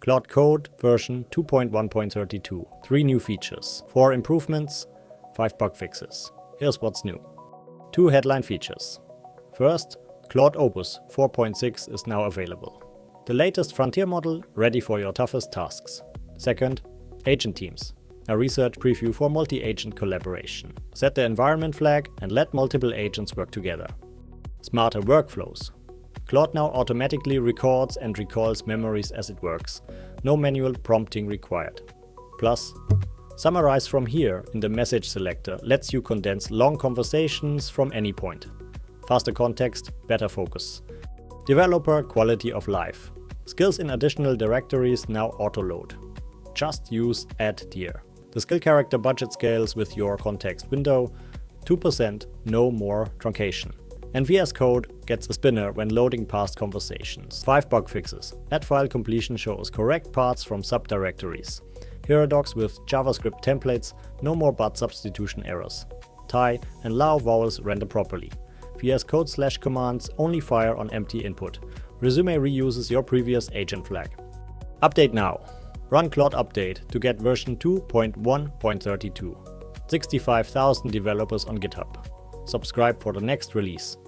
Claude Code version 2.1.32. 3 new features, 4 improvements, 5 bug fixes. Here's what's new. 2 headline features. First, Claude Opus 4.6 is now available. The latest frontier model ready for your toughest tasks. Second, agent teams. A research preview for multi-agent collaboration. Set the environment flag and let multiple agents work together. Smarter workflows. Claude now automatically records and recalls memories as it works. No manual prompting required. Plus, Summarize from here in the message selector lets you condense long conversations from any point. Faster context, better focus. Developer quality of life. Skills in additional directories now auto-load. Just use add dir. The skill character budget scales with your context window. 2%, no more truncation. And VS Code gets a spinner when loading past conversations. 5 bug fixes. Add file completion shows correct parts from subdirectories. Heredocs with JavaScript templates, no more but substitution errors. Tie and allow vowels render properly. VS Code / commands only fire on empty input. Resume reuses your previous agent flag. Update now. Run Claude update to get version 2.1.32. 65,000 developers on GitHub. Subscribe for the next release.